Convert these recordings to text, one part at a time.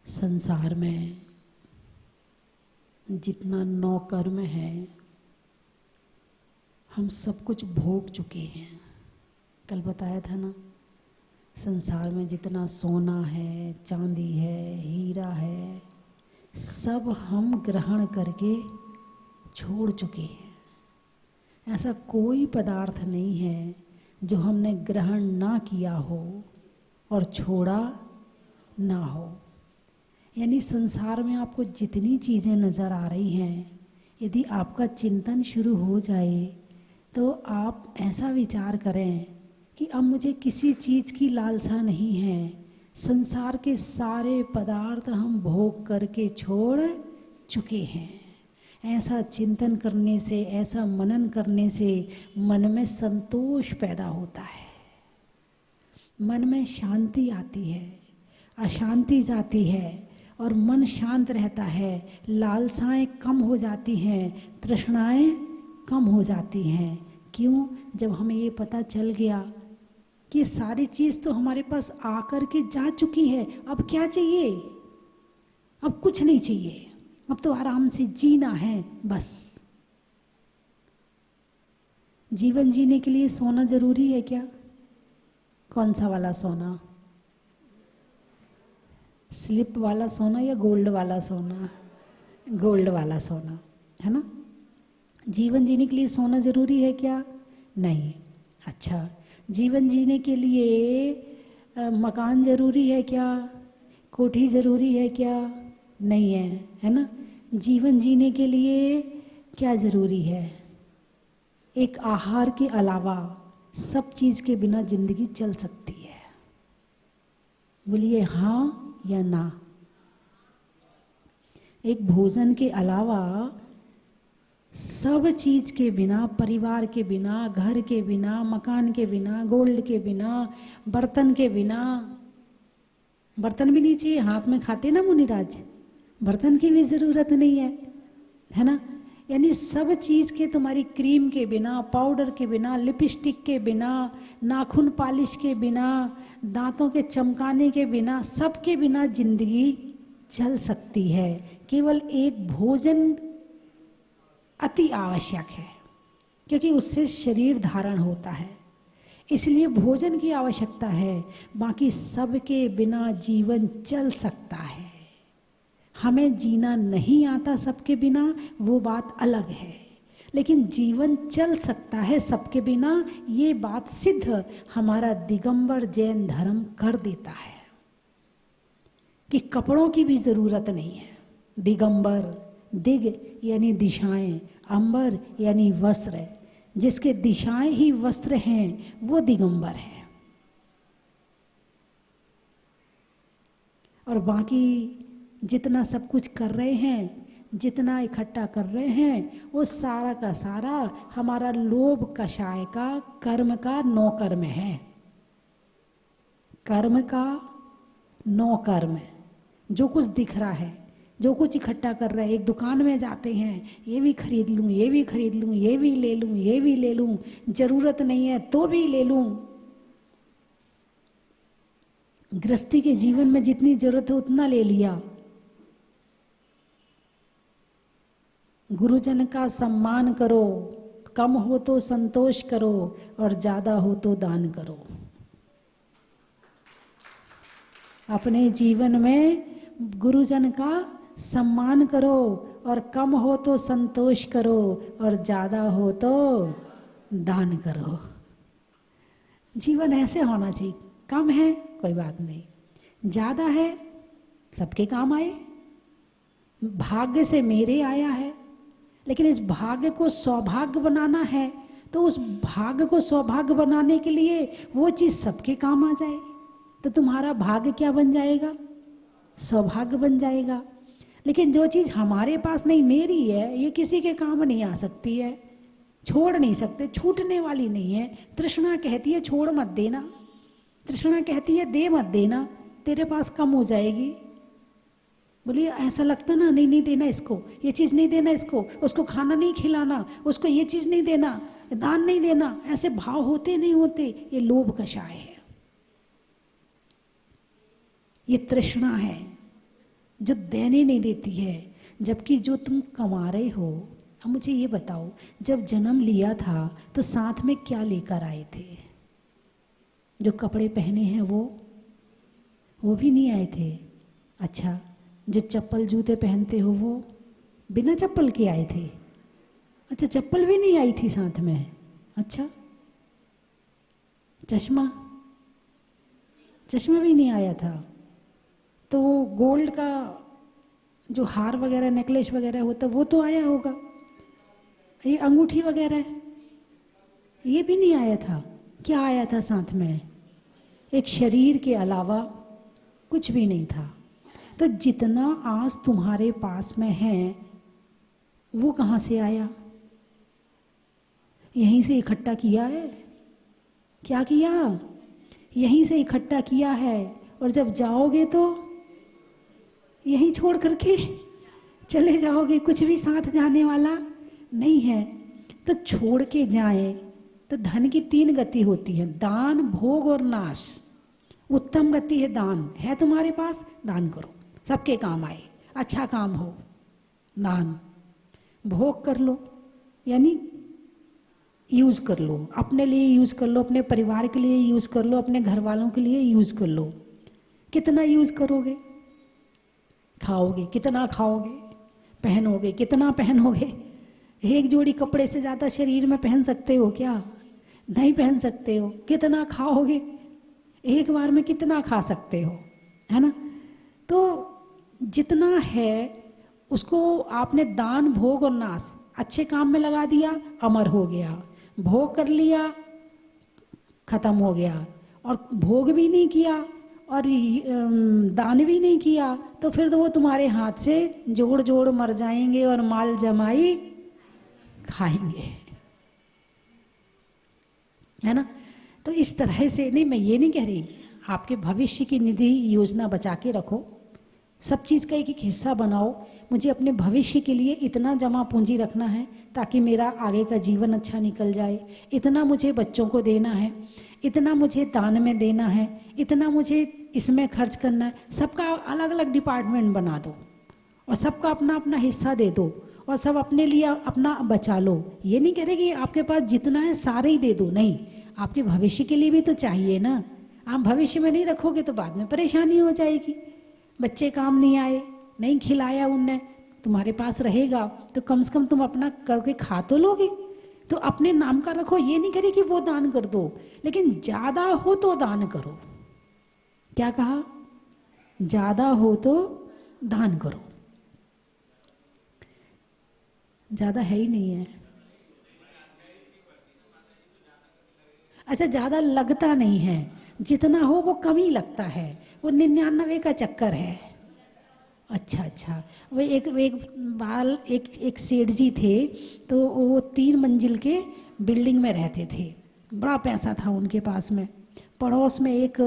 संसार में जितना नौ कर्म है हम सब कुछ भोग चुके हैं। कल बताया था ना, संसार में जितना सोना है, चांदी है, हीरा है, सब हम ग्रहण करके छोड़ चुके हैं। ऐसा कोई पदार्थ नहीं है जो हमने ग्रहण ना किया हो और छोड़ा ना हो। यानी संसार में आपको जितनी चीज़ें नज़र आ रही हैं, यदि आपका चिंतन शुरू हो जाए तो आप ऐसा विचार करें कि अब मुझे किसी चीज़ की लालसा नहीं है। संसार के सारे पदार्थ हम भोग करके छोड़ चुके हैं। ऐसा चिंतन करने से, ऐसा मनन करने से मन में संतोष पैदा होता है, मन में शांति आती है, अशांति जाती है और मन शांत रहता है। लालसाएं कम हो जाती हैं, तृष्णाएं कम हो जाती हैं। क्यों? जब हमें ये पता चल गया कि सारी चीज़ तो हमारे पास आकर के जा चुकी है, अब क्या चाहिए? अब कुछ नहीं चाहिए, अब तो आराम से जीना है बस। जीवन जीने के लिए सोना जरूरी है क्या? कौन सा वाला सोना? स्लिप वाला सोना या गोल्ड वाला सोना? गोल्ड वाला सोना, है ना? जीवन जीने के लिए सोना जरूरी है क्या? नहीं। अच्छा, जीवन जीने के लिए मकान जरूरी है क्या? कोठी जरूरी है क्या? नहीं है, है ना? जीवन जीने के लिए क्या जरूरी है? एक आहार के अलावा सब चीज के बिना जिंदगी चल सकती है। बोलिए हाँ या ना? एक भोजन के अलावा सब चीज के बिना, परिवार के बिना, घर के बिना, मकान के बिना, गोल्ड के बिना, बर्तन के बिना, बर्तन भी नहीं चाहिए। हाथ में खाते ना मुनिराज, बर्तन की भी जरूरत नहीं है ना? यानी सब चीज के, तुम्हारी क्रीम के बिना, पाउडर के बिना, लिपस्टिक के बिना, नाखून पॉलिश के बिना, दांतों के चमकाने के बिना, सब के बिना जिंदगी चल सकती है। केवल एक भोजन अति आवश्यक है, क्योंकि उससे शरीर धारण होता है, इसलिए भोजन की आवश्यकता है। बाकी सबके बिना जीवन चल सकता है। हमें जीना नहीं आता सबके बिना, वो बात अलग है, लेकिन जीवन चल सकता है सबके बिना, ये बात सिद्ध हमारा दिगंबर जैन धर्म कर देता है कि कपड़ों की भी जरूरत नहीं है। दिगंबर, दिग यानी दिशाएं, अंबर यानी वस्त्र, जिसके दिशाएं ही वस्त्र हैं वो दिगंबर है। और बाकी जितना सब कुछ कर रहे हैं, जितना इकट्ठा कर रहे हैं, वो सारा का सारा हमारा लोभ कषाय का, कर्म का नौ कर्म है। कर्म का नौ कर्म, जो कुछ दिख रहा है, जो कुछ इकट्ठा कर रहे हैं। एक दुकान में जाते हैं, ये भी खरीद लूँ, ये भी खरीद लूँ, ये भी ले लूँ, ये भी ले लूँ, जरूरत नहीं है तो भी ले लूँ। गृहस्थी के जीवन में जितनी जरूरत है उतना ले लिया। गुरुजन का सम्मान करो, कम हो तो संतोष करो और ज्यादा हो तो दान करो। अपने जीवन में गुरुजन का सम्मान करो और कम हो तो संतोष करो और ज्यादा हो तो दान करो। जीवन ऐसे होना चाहिए। कम है कोई बात नहीं, ज्यादा है सबके काम आए। भाग्य से मेरे आया है, लेकिन इस भाग्य को सौभाग्य बनाना है, तो उस भाग्य को सौभाग्य बनाने के लिए वो चीज सबके काम आ जाए, तो तुम्हारा भाग्य क्या बन जाएगा? सौभाग्य बन जाएगा। लेकिन जो चीज हमारे पास नहीं, मेरी है, ये किसी के काम नहीं आ सकती है, छोड़ नहीं सकते, छूटने वाली नहीं है। तृष्णा कहती है छोड़ मत देना, तृष्णा कहती है दे मत देना, तेरे पास कम हो जाएगी। बोलिए ऐसा लगता ना, नहीं नहीं देना इसको, ये चीज़ नहीं देना इसको, उसको खाना नहीं खिलाना, उसको ये चीज़ नहीं देना, दान नहीं देना, ऐसे भाव होते नहीं होते, ये लोभ कषाय है, ये तृष्णा है जो देने नहीं देती है। जबकि जो तुम कमा रहे हो, अब मुझे ये बताओ, जब जन्म लिया था तो साथ में क्या लेकर आए थे? जो कपड़े पहने हैं वो भी नहीं आए थे। अच्छा, जो चप्पल जूते पहनते हो वो बिना चप्पल के आए थे। अच्छा, चप्पल भी नहीं आई थी साथ में। अच्छा, चश्मा भी नहीं आया था। तो गोल्ड का जो हार वगैरह, नेकलेस वगैरह होता, वो तो आया होगा। ये अंगूठी वगैरह ये भी नहीं आया था। क्या आया था साथ में? एक शरीर के अलावा कुछ भी नहीं था। तो जितना आज तुम्हारे पास में है वो कहाँ से आया? यहीं से इकट्ठा किया है। क्या किया? यहीं से इकट्ठा किया है। और जब जाओगे तो यहीं छोड़ करके चले जाओगे, कुछ भी साथ जाने वाला नहीं है। तो छोड़ के जाए तो धन की 3 गति होती है, दान, भोग और नाश। उत्तम गति है दान। है तुम्हारे पास, दान करो, सबके काम आए, अच्छा काम हो, दान। भोग कर लो, यानी यूज़ कर लो, अपने लिए यूज़ कर लो, अपने परिवार के लिए यूज़ कर लो, अपने घर वालों के लिए यूज़ कर लो। कितना यूज़ करोगे? खाओगे कितना खाओगे? पहनोगे कितना पहनोगे? एक जोड़ी कपड़े से ज़्यादा शरीर में पहन सकते हो क्या? नहीं पहन सकते हो। कितना खाओगे? एक बार में कितना खा सकते हो, है ना? तो जितना है उसको आपने दान, भोग और नाश अच्छे काम में लगा दिया, अमर हो गया। भोग कर लिया, खत्म हो गया। और भोग भी नहीं किया और दान भी नहीं किया, तो फिर तो वो तुम्हारे हाथ से जोड़ जोड़ मर जाएंगे और माल जमाई खाएंगे, है ना? तो इस तरह से नहीं, मैं ये नहीं कह रही, आपके भविष्य की निधि योजना बचा के रखो, सब चीज़ का एक एक हिस्सा बनाओ। मुझे अपने भविष्य के लिए इतना जमा पूंजी रखना है ताकि मेरा आगे का जीवन अच्छा निकल जाए, इतना मुझे बच्चों को देना है, इतना मुझे दान में देना है, इतना मुझे इसमें खर्च करना है। सबका अलग अलग डिपार्टमेंट बना दो और सबका अपना अपना हिस्सा दे दो और सब अपने लिए अपना बचा लो। ये नहीं कह रहे कि आपके पास जितना है सारे ही दे दो, नहीं, आपके भविष्य के लिए भी तो चाहिए ना। आप भविष्य में नहीं रखोगे तो बाद में परेशानी हो जाएगी। बच्चे काम नहीं आए, नहीं खिलाया उनने, तुम्हारे पास रहेगा तो कम से कम तुम अपना करके खा तो लोगे। तो अपने नाम का रखो, ये नहीं करे कि वो दान कर दो, लेकिन ज़्यादा हो तो दान करो। क्या कहा? ज़्यादा हो तो दान करो। ज़्यादा है ही नहीं है। अच्छा, ज़्यादा लगता नहीं है, जितना हो वो कम ही लगता है, वो 99 का चक्कर है। अच्छा अच्छा, वो एक सेठ जी थे, तो वो 3 मंजिल के बिल्डिंग में रहते थे, बड़ा पैसा था उनके पास में। पड़ोस में एक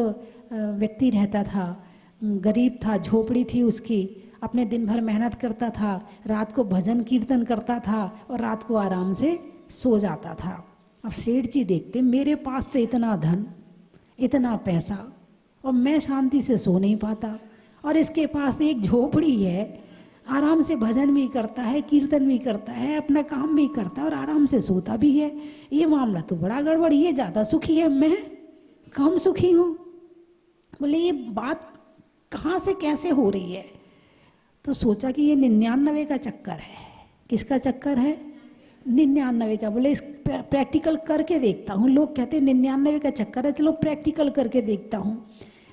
व्यक्ति रहता था, गरीब था, झोपड़ी थी उसकी, अपने दिन भर मेहनत करता था, रात को भजन कीर्तन करता था और रात को आराम से सो जाता था। अब सेठ जी देखते, मेरे पास तो इतना धन, इतना पैसा, और मैं शांति से सो नहीं पाता, और इसके पास एक झोपड़ी है, आराम से भजन भी करता है, कीर्तन भी करता है, अपना काम भी करता है और आराम से सोता भी है। ये मामला तो बड़ा गड़बड़, ये ज़्यादा सुखी है, मैं कम सुखी हूँ। बोले ये बात कहाँ से कैसे हो रही है? तो सोचा कि ये 99 का चक्कर है। किसका चक्कर है? 99 का। बोले इस प्रैक्टिकल करके देखता हूँ, लोग कहते हैं 99 का चक्कर है, चलो प्रैक्टिकल करके देखता हूँ।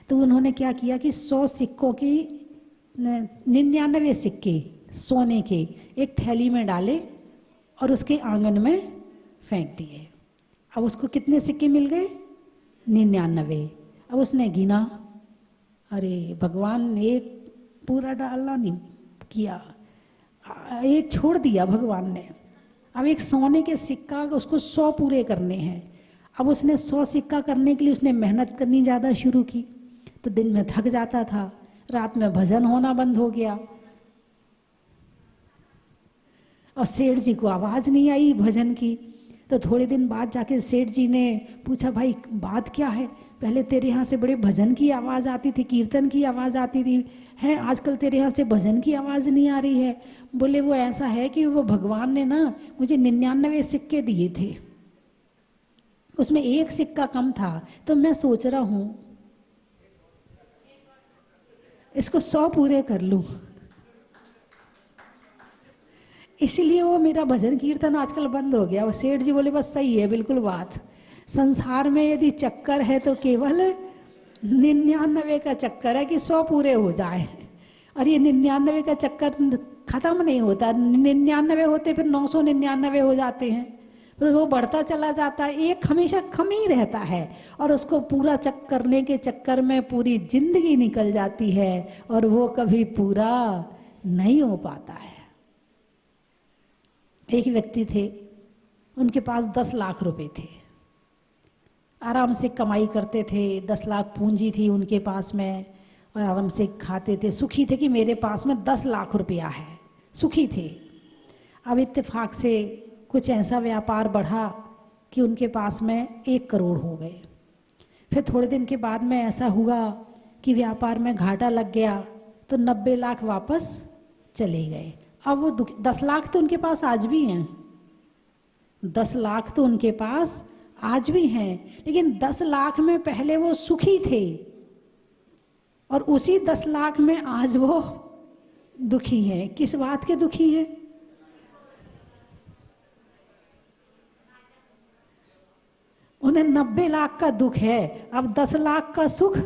तो उन्होंने क्या किया कि 100 सिक्कों की 99 सिक्के सोने के एक थैली में डाले और उसके आंगन में फेंक दिए। अब उसको कितने सिक्के मिल गए? 99। अब उसने गिना, अरे भगवान, एक पूरा डालना नहीं किया, एक छोड़ दिया भगवान ने। अब एक सोने के सिक्का, उसको 100 पूरे करने हैं। अब उसने 100 सिक्का करने के लिए उसने मेहनत करनी ज़्यादा शुरू की, तो दिन में थक जाता था, रात में भजन होना बंद हो गया, और सेठ जी को आवाज़ नहीं आई भजन की। तो थोड़े दिन बाद जाके सेठ जी ने पूछा, भाई बात क्या है? पहले तेरे यहाँ से बड़े भजन की आवाज़ आती थी, कीर्तन की आवाज़ आती थी, है आजकल तेरे यहाँ से भजन की आवाज़ नहीं आ रही है। बोले वो ऐसा है कि वो भगवान ने ना मुझे 99 सिक्के दिए थे, उसमें एक सिक्का कम था, तो मैं सोच रहा हूँ इसको 100 पूरे कर लूँ। इसलिए वो मेरा भजन कीर्तन आजकल बंद हो गया। वो सेठ जी बोले बस सही है बिल्कुल बात, संसार में यदि चक्कर है तो केवल 99 का चक्कर है कि 100 पूरे हो जाए, और ये 99 का चक्कर खत्म नहीं होता। 99 होते फिर 999 हो जाते हैं, फिर वो बढ़ता चला जाता है, एक हमेशा कम ही रहता है, और उसको पूरा चक करने के चक्कर में पूरी जिंदगी निकल जाती है और वो कभी पूरा नहीं हो पाता है। एक व्यक्ति थे, उनके पास 10 लाख रुपए थे, आराम से कमाई करते थे, 10 लाख पूंजी थी उनके पास में, और आराम से खाते थे, सुखी थे कि मेरे पास में 10 लाख रुपया है, सुखी थे। अब इत्तेफाक से कुछ ऐसा व्यापार बढ़ा कि उनके पास में 1 करोड़ हो गए। फिर थोड़े दिन के बाद में ऐसा हुआ कि व्यापार में घाटा लग गया, तो 90 लाख वापस चले गए। अब वो 10 लाख तो उनके पास आज भी हैं, 10 लाख तो उनके पास आज भी हैं, लेकिन 10 लाख में पहले वो सुखी थे और उसी 10 लाख में आज वो दुखी हैं। किस बात के दुखी हैं? उन्हें 90 लाख का दुख है, अब 10 लाख का सुख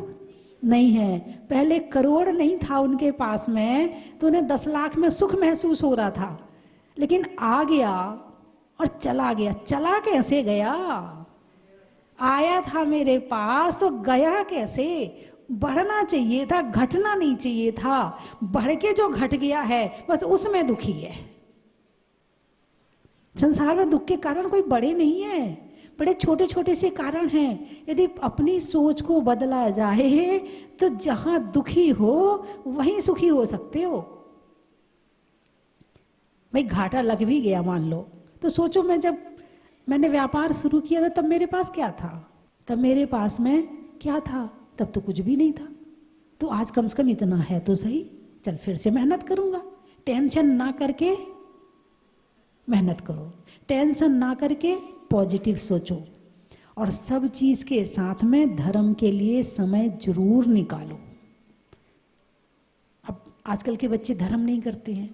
नहीं है। पहले करोड़ नहीं था उनके पास में तो उन्हें 10 लाख में सुख महसूस हो रहा था, लेकिन आ गया और चला गया। चला कैसे गया? आया था मेरे पास तो गया कैसे? बढ़ना चाहिए था, घटना नहीं चाहिए था। बढ़ के जो घट गया है बस उसमें दुखी है। संसार में दुख के कारण कोई बड़े नहीं है, बड़े छोटे छोटे से कारण हैं। यदि अपनी सोच को बदला जाए तो जहां दुखी हो वहीं सुखी हो सकते हो। भाई घाटा लग भी गया मान लो, तो सोचो मैं जब मैंने व्यापार शुरू किया था तब मेरे पास क्या था? तब मेरे पास में क्या था? तब तो कुछ भी नहीं था। तो आज कम से कम इतना है तो सही, चल फिर से मेहनत करूंगा। टेंशन ना करके मेहनत करो, टेंशन ना करके पॉजिटिव सोचो, और सब चीज के साथ में धर्म के लिए समय जरूर निकालो। अब आजकल के बच्चे धर्म नहीं करते हैं।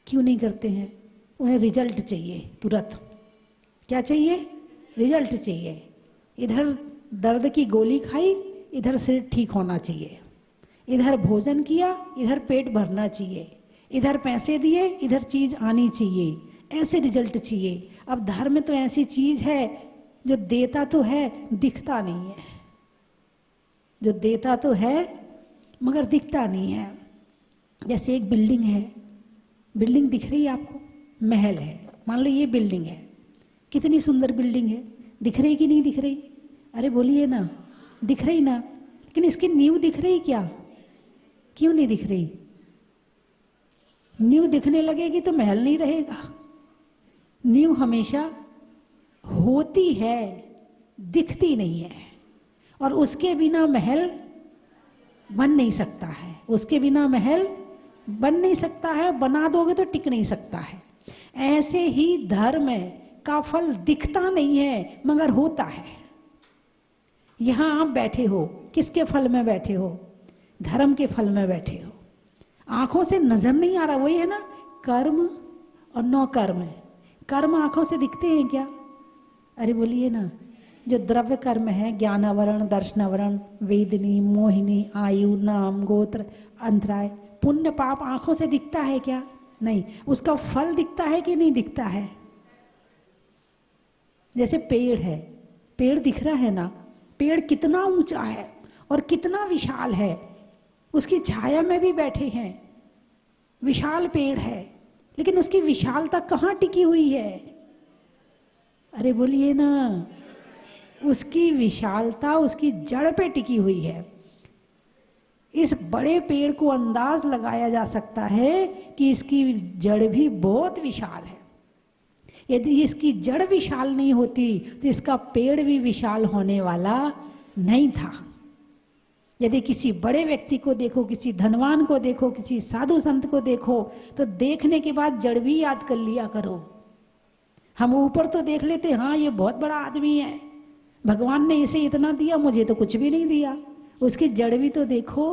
क्यों नहीं करते हैं? उन्हें रिजल्ट चाहिए तुरंत। क्या चाहिए? रिजल्ट चाहिए। इधर दर्द की गोली खाई, इधर सिर ठीक होना चाहिए, इधर भोजन किया, इधर पेट भरना चाहिए, इधर पैसे दिए, इधर चीज आनी चाहिए, ऐसे रिजल्ट चाहिए। अब धर्म तो ऐसी चीज है जो देता तो है दिखता नहीं है, जो देता तो है मगर दिखता नहीं है। जैसे एक बिल्डिंग है, बिल्डिंग दिख रही है आपको, महल है, मान लो ये बिल्डिंग है, कितनी सुंदर बिल्डिंग है, दिख रही कि नहीं दिख रही? अरे बोलिए ना, दिख रही ना? लेकिन इसकी नींव दिख रही क्या? क्यों नहीं दिख रही? नींव दिखने लगेगी तो महल नहीं रहेगा। नींव हमेशा होती है, दिखती नहीं है, और उसके बिना महल बन नहीं सकता है, उसके बिना महल बन नहीं सकता है, बना दोगे तो टिक नहीं सकता है। ऐसे ही धर्म का फल दिखता नहीं है मगर होता है। यहां आप बैठे हो, किसके फल में बैठे हो? धर्म के फल में बैठे हो। आंखों से नजर नहीं आ रहा, वही है ना कर्म और नो कर्म। कर्म आंखों से दिखते हैं क्या? अरे बोलिए ना, जो द्रव्य कर्म है, ज्ञानावरण, दर्शनावरण, वेदनी, मोहिनी, आयु, नाम, गोत्र, अंतराय, पुण्य पाप आंखों से दिखता है क्या? नहीं। उसका फल दिखता है कि नहीं दिखता है? जैसे पेड़ है, पेड़ दिख रहा है ना, पेड़ कितना ऊंचा है और कितना विशाल है, उसकी छाया में भी बैठे हैं, विशाल पेड़ है, लेकिन उसकी विशालता कहाँ टिकी हुई है? अरे बोलिए ना, उसकी विशालता उसकी जड़ पे टिकी हुई है। इस बड़े पेड़ को अंदाज लगाया जा सकता है कि इसकी जड़ भी बहुत विशाल है। यदि इसकी जड़ विशाल नहीं होती तो इसका पेड़ भी विशाल होने वाला नहीं था। यदि किसी बड़े व्यक्ति को देखो, किसी धनवान को देखो, किसी साधु संत को देखो, तो देखने के बाद जड़ भी याद कर लिया करो। हम ऊपर तो देख लेते, हाँ ये बहुत बड़ा आदमी है, भगवान ने इसे इतना दिया, मुझे तो कुछ भी नहीं दिया। उसकी जड़ भी तो देखो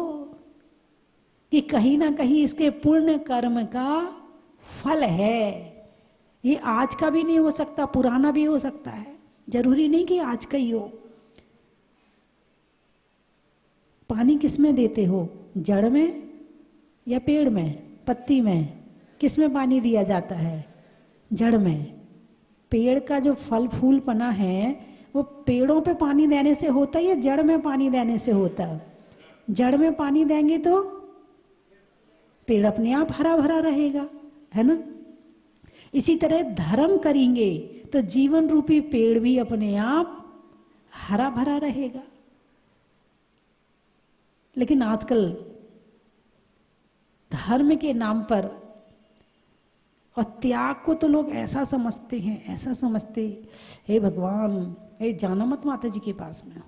कि कहीं ना कहीं इसके पुण्य कर्म का फल है। ये आज का भी नहीं हो सकता, पुराना भी हो सकता है, जरूरी नहीं कि आज का ही हो। पानी किस में देते हो, जड़ में या पेड़ में, पत्ती में? किस में पानी दिया जाता है? जड़ में। पेड़ का जो फल फूल पना है वो पेड़ों पे पानी देने से होता है या जड़ में पानी देने से होता है? जड़ में पानी देंगे तो पेड़ अपने आप हरा भरा रहेगा, है ना। इसी तरह धर्म करेंगे तो जीवन रूपी पेड़ भी अपने आप हरा भरा रहेगा। लेकिन आजकल धर्म के नाम पर और त्याग को तो लोग ऐसा समझते हैं, ऐसा समझते, हे भगवान, हे जाना मत माता जी के पास में,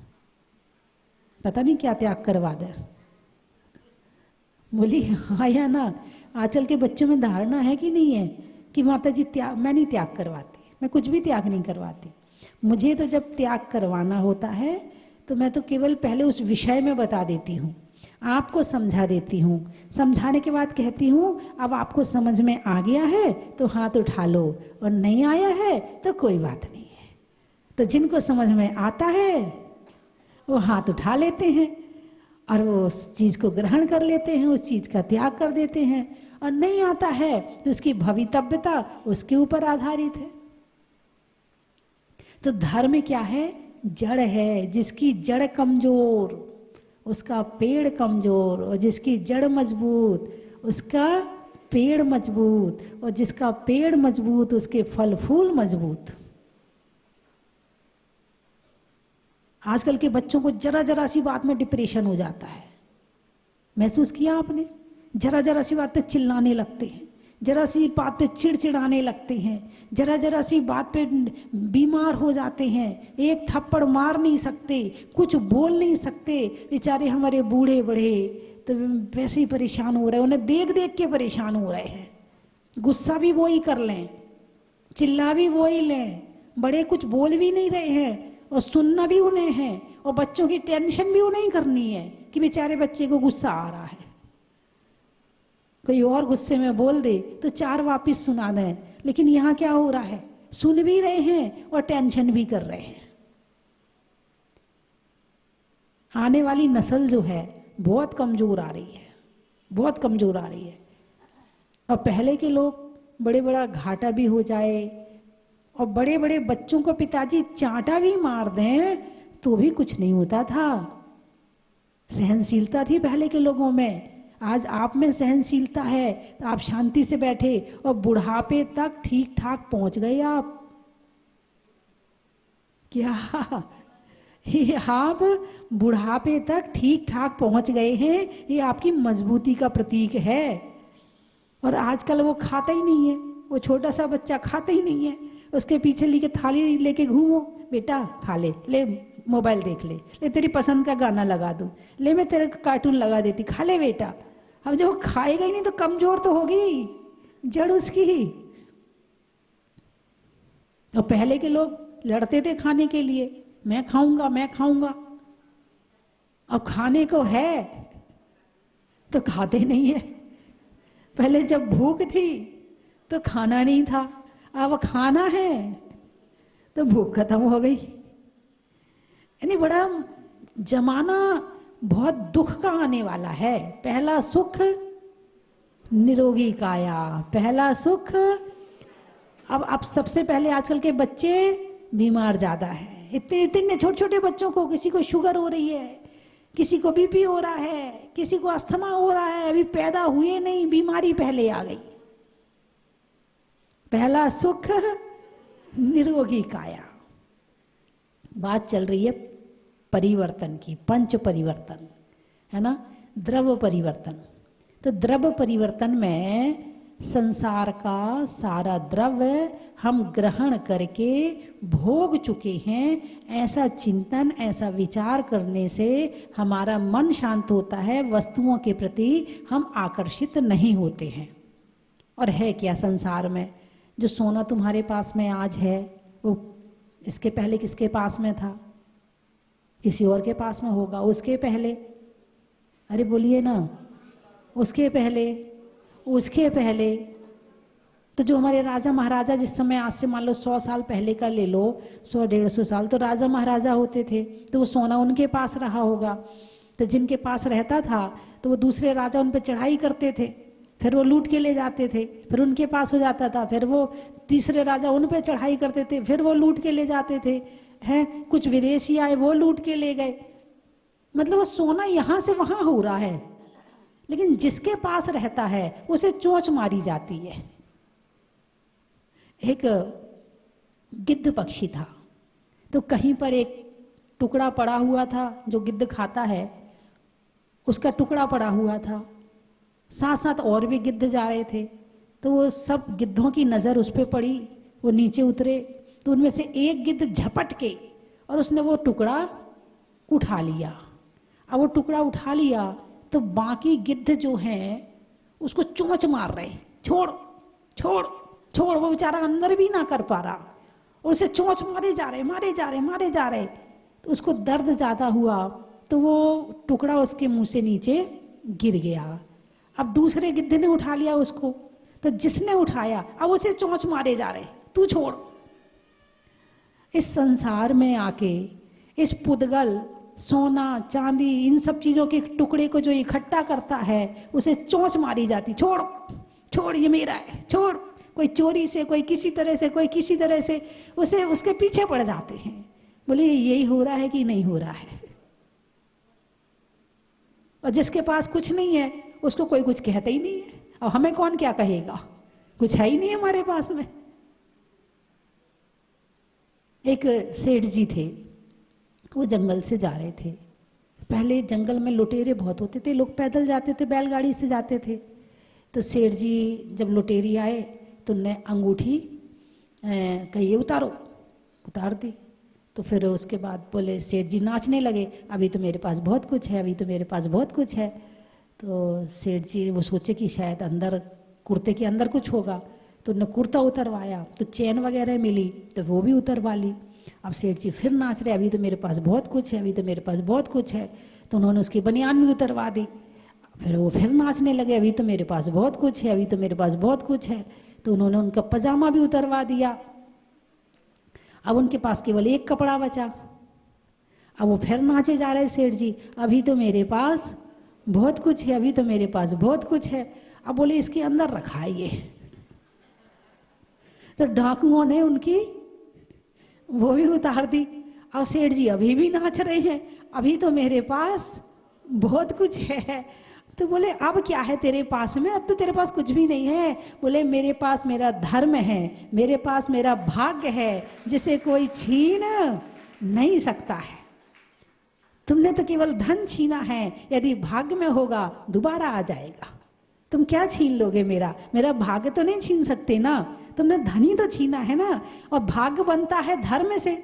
पता नहीं क्या त्याग करवा दे। बोली हाँ या ना। आजकल के बच्चों में धारणा है कि नहीं है कि माता जी त्याग, मैं नहीं त्याग करवाती, मैं कुछ भी त्याग नहीं करवाती। मुझे तो जब त्याग करवाना होता है तो मैं तो केवल पहले उस विषय में बता देती हूँ, आपको समझा देती हूँ, समझाने के बाद कहती हूँ अब आपको समझ में आ गया है तो हाथ उठा लो, और नहीं आया है तो कोई बात नहीं है। तो जिनको समझ में आता है वो हाथ उठा लेते हैं और वो उस चीज़ को ग्रहण कर लेते हैं, उस चीज़ का त्याग कर देते हैं, और नहीं आता है तो उसकी भवितव्यता उसके ऊपर आधारित है। तो धर्म क्या है? जड़ है। जिसकी जड़ कमजोर उसका पेड़ कमजोर, और जिसकी जड़ मजबूत उसका पेड़ मजबूत, और जिसका पेड़ मजबूत उसके फल फूल मजबूत। आजकल के बच्चों को जरा जरा सी बात में डिप्रेशन हो जाता है, महसूस किया आपने? जरा जरा सी बात पे चिल्लाने लगते हैं, जरा सी बात पे चिड़चिड़ाने लगते हैं, जरा जरा सी बात पे बीमार हो जाते हैं, एक थप्पड़ मार नहीं सकते, कुछ बोल नहीं सकते। बेचारे हमारे बूढ़े बड़े तो वैसे ही परेशान हो रहे हैं, उन्हें देख देख के परेशान हो रहे हैं। गुस्सा भी वो ही कर लें, चिल्ला भी वो ही लें, बड़े कुछ बोल भी नहीं रहे हैं और सुनना भी उन्हें है, और बच्चों की टेंशन भी उन्हें करनी है कि बेचारे बच्चे को गुस्सा आ रहा है। कोई और गुस्से में बोल दे तो चार वापिस सुना दें, लेकिन यहाँ क्या हो रहा है? सुन भी रहे हैं और टेंशन भी कर रहे हैं। आने वाली नस्ल जो है बहुत कमजोर आ रही है, बहुत कमजोर आ रही है। और पहले के लोग बड़े बड़ा घाटा भी हो जाए और बड़े बड़े बच्चों को पिताजी चांटा भी मार दें तो भी कुछ नहीं होता था। सहनशीलता थी पहले के लोगों में। आज आप में सहनशीलता है तो आप शांति से बैठे और बुढ़ापे तक ठीक ठाक पहुंच गए आप। क्या ये आप बुढ़ापे तक ठीक ठाक पहुंच गए हैं, ये आपकी मजबूती का प्रतीक है। और आजकल वो खाता ही नहीं है, वो छोटा सा बच्चा खाता ही नहीं है, उसके पीछे लेके थाली लेके घूमो, बेटा खा ले मोबाइल देख ले तेरी पसंद का गाना लगा दूं, ले मैं तेरे कार्टून लगा देती, खा ले बेटा। अब जब वो खाएगा ही नहीं तो कमजोर तो होगी जड़ उसकी। और पहले के लोग लड़ते थे खाने के लिए, मैं खाऊंगा मैं खाऊंगा। अब खाने को है तो खाते नहीं है। पहले जब भूख थी तो खाना नहीं था, अब खाना है तो भूख खत्म हो गई। यानी बड़ा जमाना बहुत दुख का आने वाला है। पहला सुख निरोगी काया, पहला सुख। अब सबसे पहले आजकल के बच्चे बीमार ज्यादा है, इतने छोटे छोटे बच्चों को, किसी को शुगर हो रही है, किसी को बीपी हो रहा है, किसी को अस्थमा हो रहा है, अभी पैदा हुए नहीं बीमारी पहले आ गई। पहला सुख निरोगी काया। बात चल रही है परिवर्तन की, पंच परिवर्तन है ना। द्रव्य परिवर्तन। तो द्रव्य परिवर्तन में संसार का सारा द्रव्य हम ग्रहण करके भोग चुके हैं। ऐसा चिंतन, ऐसा विचार करने से हमारा मन शांत होता है, वस्तुओं के प्रति हम आकर्षित नहीं होते हैं। और है क्या संसार में? जो सोना तुम्हारे पास में आज है, वो इसके पहले किसके पास में था? किसी और के पास में होगा। उसके पहले, अरे बोलिए ना, उसके पहले तो जो हमारे राजा महाराजा, जिस समय आज से मान लो 100 साल पहले का ले लो, 100-150 साल, तो राजा महाराजा होते थे, तो वो सोना उनके पास रहा होगा। तो जिनके पास रहता था तो वो दूसरे राजा उन पर चढ़ाई करते थे, फिर वो लूट के ले जाते थे, फिर उनके पास हो जाता था, फिर वो तीसरे राजा उन पर चढ़ाई करते थे, फिर वो लूट के ले जाते थे। हैं, कुछ विदेशी आए, वो लूट के ले गए। मतलब वो सोना यहाँ से वहाँ हो रहा है, लेकिन जिसके पास रहता है उसे चोंच मारी जाती है। एक गिद्ध पक्षी था, तो कहीं पर एक टुकड़ा पड़ा हुआ था, जो गिद्ध खाता है उसका टुकड़ा पड़ा हुआ था। साथ साथ और भी गिद्ध जा रहे थे, तो वो सब गिद्धों की नज़र उस पर पड़ी। वो नीचे उतरे तो उनमें से एक गिद्ध झपट के और उसने वो टुकड़ा उठा लिया। अब वो टुकड़ा उठा लिया तो बाकी गिद्ध जो हैं उसको चोंच मार रहे, छोड़ छोड़ छोड़। वो बेचारा अंदर भी ना कर पा रहा और उसे चोंच मारे जा रहे। तो उसको दर्द ज़्यादा हुआ तो वो टुकड़ा उसके मुंह से नीचे गिर गया। अब दूसरे गिद्ध ने उठा लिया उसको, तो जिसने उठाया अब उसे चोंच मारे जा रहे, तू छोड़। इस संसार में आके इस पुद्गल, सोना चांदी, इन सब चीज़ों के टुकड़े को जो इकट्ठा करता है उसे चोंच मारी जाती, छोड़ छोड़, ये मेरा है, छोड़। कोई चोरी से, कोई किसी तरह से, कोई किसी तरह से उसे उसके पीछे पड़ जाते हैं। बोले यही हो रहा है कि नहीं हो रहा है? और जिसके पास कुछ नहीं है उसको कोई कुछ कहता ही नहीं है। अब हमें कौन क्या कहेगा? कुछ है ही नहीं हमारे पास में। एक सेठ जी थे, वो जंगल से जा रहे थे। पहले जंगल में लुटेरे बहुत होते थे, लोग पैदल जाते थे, बैलगाड़ी से जाते थे। तो सेठ जी जब लुटेरी आए तो उनने अंगूठी कहिए उतारो, उतार दी। तो फिर उसके बाद बोले, सेठ जी नाचने लगे, अभी तो मेरे पास बहुत कुछ है, अभी तो मेरे पास बहुत कुछ है। तो सेठ जी वो सोचे कि शायद अंदर कुर्ते के अंदर कुछ होगा, तो उन्होंने कुर्ता उतरवाया, तो चैन वगैरह मिली तो वो भी उतरवा ली। अब सेठ जी फिर नाच रहे, अभी तो मेरे पास बहुत कुछ है, अभी तो मेरे पास बहुत कुछ है। तो उन्होंने उसकी बनियान भी उतरवा दी। फिर वो फिर नाचने लगे, अभी तो मेरे पास बहुत कुछ है, अभी तो मेरे पास बहुत कुछ है। तो उन्होंने उनका पजामा भी उतरवा दिया। अब उनके पास केवल एक कपड़ा बचा। अब वो फिर नाचे जा रहे सेठ जी, अभी तो मेरे पास बहुत कुछ है, अभी तो मेरे पास बहुत कुछ है। अब बोले इसके अंदर रखा है ये। तो डाकुओं ने उनकी वो भी उतार दी। अब सेठ जी अभी भी नाच रहे हैं, अभी तो मेरे पास बहुत कुछ है। तो बोले अब क्या है तेरे पास में? अब तो तेरे पास कुछ भी नहीं है। बोले मेरे पास मेरा धर्म है, मेरे पास मेरा भाग्य है, जिसे कोई छीन नहीं सकता है। तुमने तो केवल धन छीना है, यदि भाग्य में होगा दोबारा आ जाएगा। तुम क्या छीन लोगे मेरा? मेरा भाग्य तो नहीं छीन सकते ना, तुमने धन ही तो छीना है ना। और भाग्य बनता है धर्म से।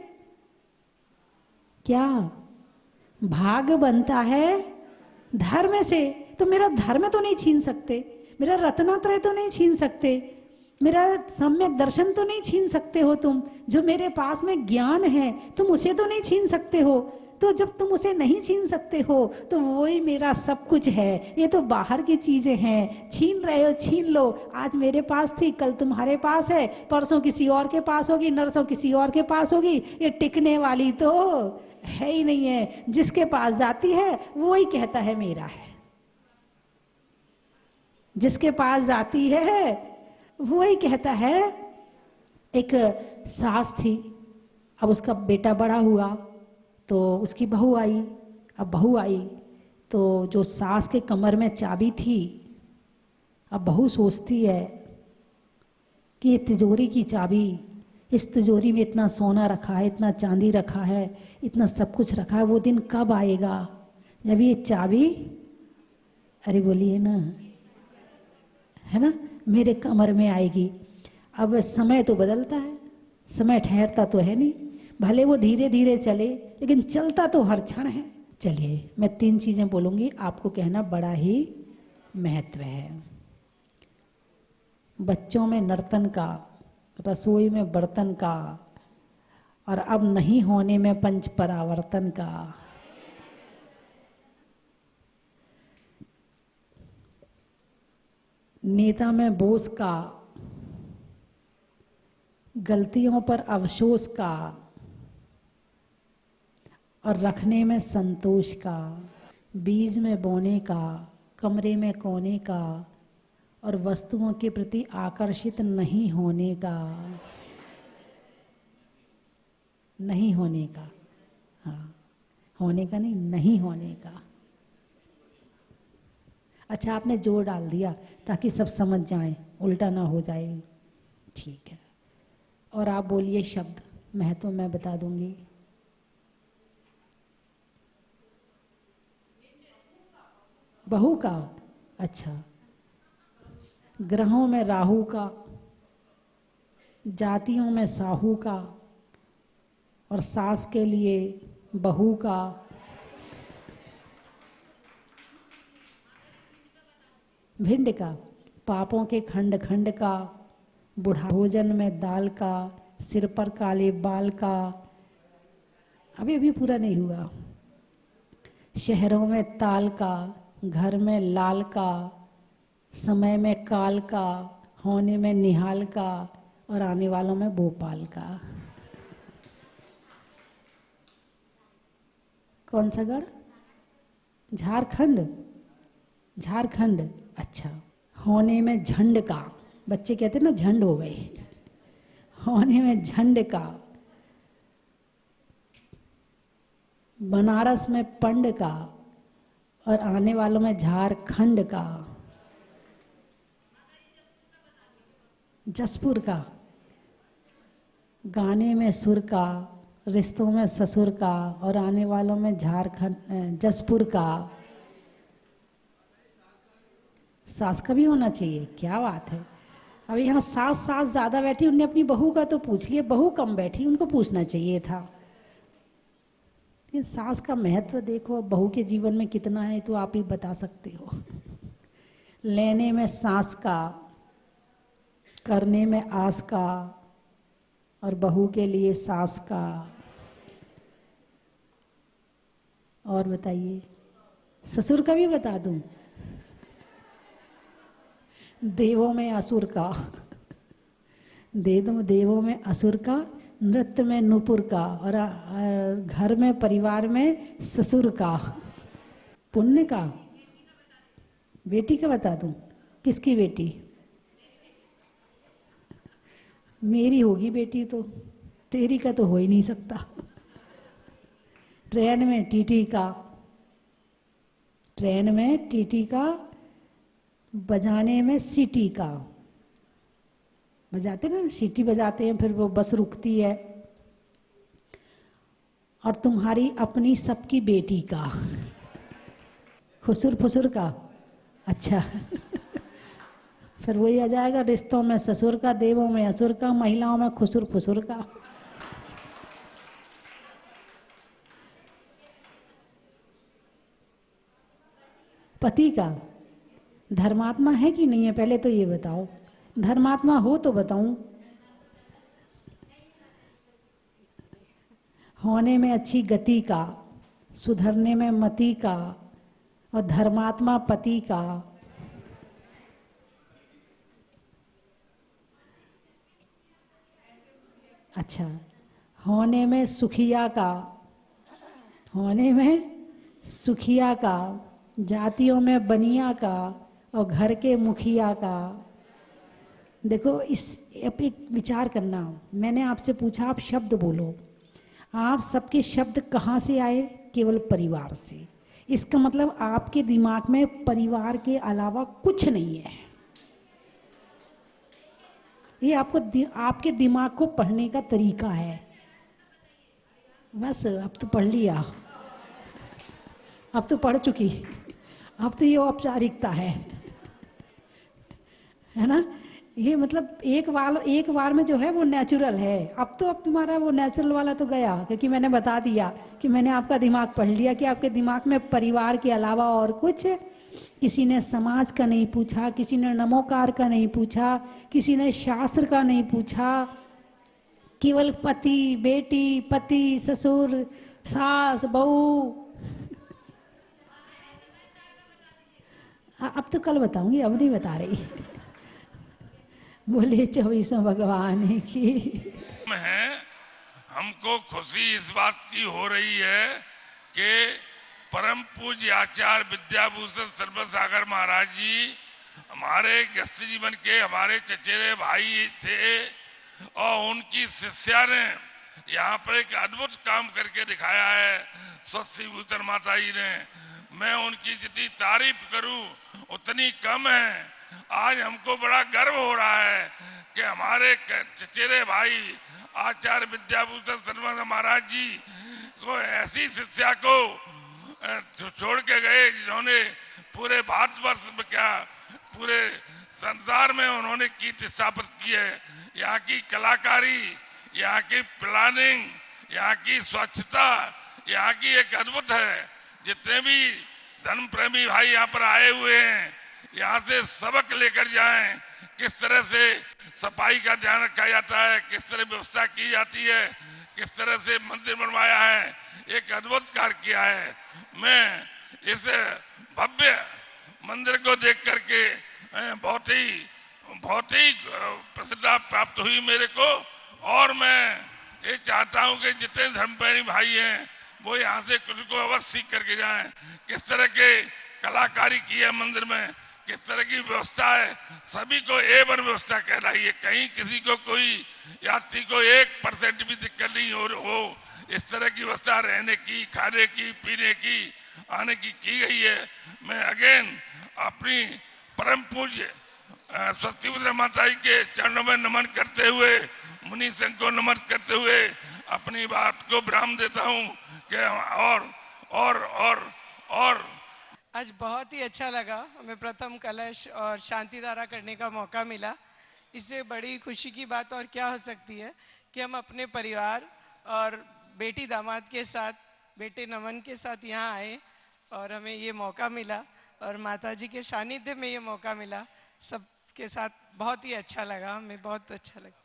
क्या भाग्य बनता है? धर्म से। तो मेरा धर्म तो नहीं छीन सकते, मेरा रत्नात्रय तो नहीं छीन सकते, मेरा सम्यक दर्शन तो नहीं छीन सकते हो तुम। जो मेरे पास में ज्ञान है तुम उसे तो नहीं छीन सकते हो। तो जब तुम उसे नहीं छीन सकते हो तो वही मेरा सब कुछ है। ये तो बाहर की चीजें हैं, छीन रहे हो छीन लो। आज मेरे पास थी, कल तुम्हारे पास है, परसों किसी और के पास होगी, नरसों किसी और के पास होगी। ये टिकने वाली तो है ही नहीं है। जिसके पास जाती है वो ही कहता है मेरा है। जिसके पास जाती है वो ही कहता है। एक सास थी, अब उसका बेटा बड़ा हुआ तो उसकी बहू आई। अब बहू आई तो जो सास के कमर में चाबी थी, अब बहू सोचती है कि ये तिजोरी की चाबी, इस तिजोरी में इतना सोना रखा है, इतना चांदी रखा है, इतना सब कुछ रखा है, वो दिन कब आएगा जब ये चाबी अरे बोलिए ना, है ना, मेरे कमर में आएगी। अब समय तो बदलता है, समय ठहरता तो है नहीं, भले वो धीरे धीरे चले लेकिन चलता तो हर क्षण है। चलिए मैं 3 चीज़ें बोलूँगी, आपको कहना बड़ा ही महत्व है। बच्चों में नर्तन का, रसोई में बर्तन का, और अब नहीं होने में पंच परावर्तन का। नेता में बोस का, गलतियों पर अफसोस का, और रखने में संतोष का। बीज में बोने का, कमरे में कोने का, और वस्तुओं के प्रति आकर्षित नहीं होने का। नहीं होने का, हाँ, होने का नहीं, नहीं होने का। अच्छा आपने जोर डाल दिया ताकि सब समझ जाएं, उल्टा ना हो जाए। ठीक है, और आप बोलिए शब्द, महत्व मैं बता दूंगी। बहू का, अच्छा। ग्रहों में राहु का, जातियों में साहू का, और सास के लिए बहू का। भिंड का, पापों के खंड खंड का, बुढ़ा भोजन में दाल का, सिर पर काले बाल का। अभी अभी पूरा नहीं हुआ। शहरों में ताल का, घर में लाल का, समय में काल का, होने में निहाल का, और आने वालों में भोपाल का। कौन सा गढ़? झारखंड। झारखंड, अच्छा। होने में झंड का, बच्चे कहते ना झंड हो गए, होने में झंड का। बनारस में पंड का, और आने वालों में झारखंड का। जसपुर का, गाने में सुर का, रिश्तों में ससुर का, और आने वालों में झारखंड जसपुर का। सास का भी होना चाहिए, क्या बात है। अब यहाँ सास सास ज़्यादा बैठी, उनने अपनी बहू का तो पूछ लिया, बहू कम बैठी, उनको पूछना चाहिए था। लेकिन सास का महत्व देखो बहू के जीवन में कितना है, तो आप ही बता सकते हो। लेने में सांस का, करने में आस का, और बहू के लिए सास का। और बताइए, ससुर का भी बता दूं? देवों में असुर का, देवों में असुर का, नृत्य में नुपुर का, और घर में परिवार में ससुर का। पुण्य का, बेटी का बता दूं? किसकी बेटी? मेरी होगी बेटी तो, तेरी का तो हो ही नहीं सकता। ट्रेन में टीटी का, ट्रेन में टीटी का, बजाने में सीटी का। बजाते ना, सीटी बजाते हैं, फिर वो बस रुकती है। और तुम्हारी अपनी सबकी बेटी का, खुसुर फुसुर का, अच्छा। फिर वही आ जाएगा, रिश्तों में ससुर का, देवों में असुर का, महिलाओं में खुसुर फुसुर का। पति का, धर्मात्मा है कि नहीं है पहले तो ये बताओ, धर्मात्मा हो तो बताऊं। होने में अच्छी गति का, सुधरने में मति का, और धर्मात्मा पति का। अच्छा, होने में सुखिया का, होने में सुखिया का, जातियों में बनिया का, और घर के मुखिया का। देखो इस, अब एक विचार करना, मैंने आपसे पूछा आप शब्द बोलो, आप सबके शब्द कहाँ से आए? केवल परिवार से। इसका मतलब आपके दिमाग में परिवार के अलावा कुछ नहीं है। ये आपके दिमाग को पढ़ने का तरीका है। बस अब तो पढ़ लिया, अब तो पढ़ चुकी, अब तो ये औपचारिकता है ना। ये मतलब एक बार में जो है वो नेचुरल है। अब तुम्हारा वो नेचुरल वाला तो गया, क्योंकि मैंने बता दिया कि मैंने आपका दिमाग पढ़ लिया कि आपके दिमाग में परिवार के अलावा और कुछ, किसी ने समाज का नहीं पूछा, किसी ने नमोकार का नहीं पूछा, किसी ने शास्त्र का नहीं पूछा, केवल पति बेटी, पति ससुर, सास बहू। अब तो कल बताऊंगी, अब नहीं बता रही। बोले 24 भगवान की। है हमको खुशी इस बात की हो रही है कि परम पूज्य आचार्य विद्याभूषण सर्वसागर महाराज जी हमारे गृहस्थ जीवन के हमारे चचेरे भाई थे और उनकी शिष्या ने यहाँ पर एक अद्भुत काम करके दिखाया है स्वस्ति भूषण माता जी ने। मैं उनकी जितनी तारीफ करूं उतनी कम है। आज हमको बड़ा गर्व हो रहा है कि हमारे चचेरे भाई आचार्य विद्याभूषण शर्मा महाराज जी को ऐसी शिक्षा को छोड़ के गए जिन्होंने पूरे भारतवर्ष में क्या पूरे संसार में उन्होंने कीर्ति स्थापित की है। यहाँ की कलाकारी, यहाँ की प्लानिंग, यहाँ की स्वच्छता, यहाँ की एक अद्भुत है। जितने भी धर्म प्रेमी भाई यहाँ पर आए हुए हैं, यहाँ से सबक लेकर जाएं किस तरह से सफाई का ध्यान रखा जाता है, किस तरह व्यवस्था की जाती है, किस तरह से मंदिर बनवाया है, एक अद्भुत कार्य किया है। मैं इस भव्य मंदिर को देख करके बहुत ही प्रसन्नता प्राप्त हुई मेरे को। और मैं ये चाहता हूँ कि जितने धर्मप्रेमी भाई हैं वो यहाँ से कुछ को अवश्य सीख करके जाएं। किस तरह के कलाकारी की है मंदिर में, किस तरह की व्यवस्था है, सभी को A1 व्यवस्था कहलाई है। कहीं किसी को कोई यात्री को 1% भी दिक्कत नहीं हो इस तरह की व्यवस्था रहने की, खाने की, पीने की, आने की गई है। मैं अगेन अपनी परम पूज्य स्वस्ति भूषण माता जी के चरणों में नमन करते हुए, मुनि संघ को नमन करते हुए अपनी बात को विराम देता हूँ कि और आज बहुत ही अच्छा लगा। हमें प्रथम कलश और शांति धारा करने का मौका मिला। इससे बड़ी खुशी की बात और क्या हो सकती है कि हम अपने परिवार और बेटी दामाद के साथ, बेटे नमन के साथ यहाँ आए और हमें ये मौका मिला और माता जी के सानिध्य में ये मौका मिला। सबके साथ बहुत ही अच्छा लगा, हमें बहुत अच्छा लगा।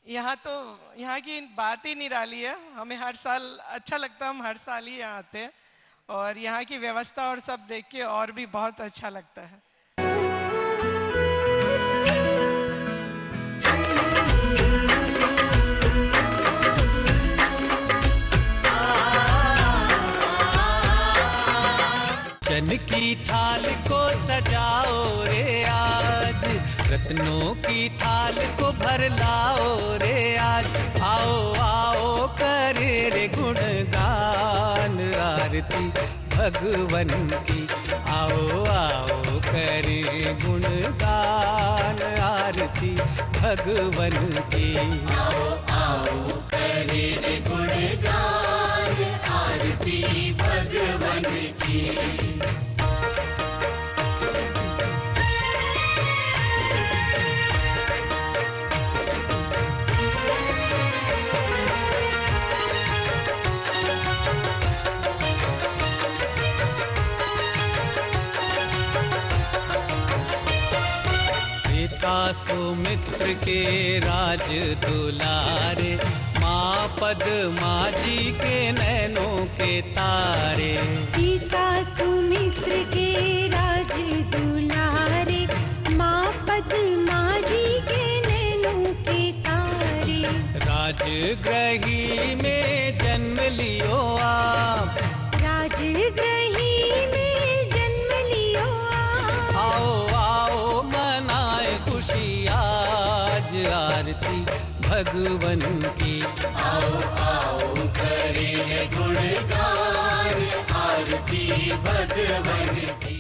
यहाँ की बात ही निराली है। हमें हर साल अच्छा लगता है, हम हर साल ही यहाँ आते हैं और यहाँ की व्यवस्था और सब देख के और भी बहुत अच्छा लगता है। चन की थाल को सजाओ रे आज, रत्नों की थाल को भर लाओ रे आज। आओ आओ करे रे गुणगान आरती भगवन की। आओ आओ करे गुणगान आरती भगवन की। आओ आओ करे रे गुणगान आरती भगवन की। सुमित्र के राज दुलारे, माँ पद्मा जी के नैनों के तारे। पिता सुमित्र के राज दुलारे, माँ पद्मा जी के नैनों के तारे। राजगृही में जन्म लियो आप, राजगृही में जन्म लियो आप। आओ आओ मनाए खुशी आज आरती भगवन की। आओ आओ करे गुणगान आरती भगवन की।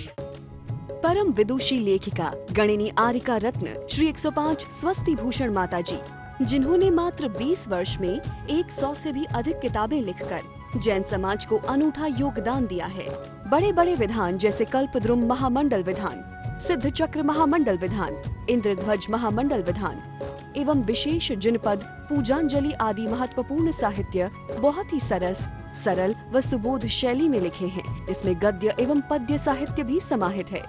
परम विदुषी लेखिका गणिनी आरिका रत्न श्री 105 स्वस्ति भूषण माता जी, जिन्होंने मात्र 20 वर्ष में 100 से भी अधिक किताबें लिखकर जैन समाज को अनूठा योगदान दिया है। बड़े बड़े विधान जैसे कल्पद्रुम महामंडल विधान, सिद्ध चक्र महामंडल विधान, इंद्रध्वज महामंडल विधान एवं विशेष जिनपद, पूजांजलि आदि महत्वपूर्ण साहित्य बहुत ही सरल व सुबोध शैली में लिखे हैं, जिसमें गद्य एवं पद्य साहित्य भी समाहित है।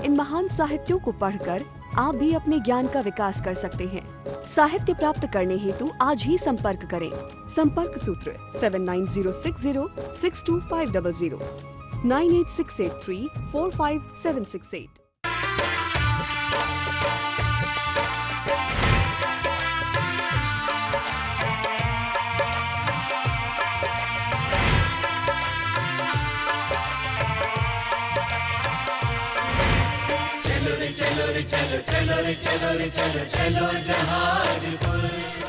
इन महान साहित्यों को पढ़कर आप भी अपने ज्ञान का विकास कर सकते हैं। साहित्य प्राप्त करने हेतु आज ही संपर्क करें। संपर्क सूत्र 7906062500 9868345768। चलो रे चलो रे चलो चलो रे चलो रे चलो चलो जहाजपुर।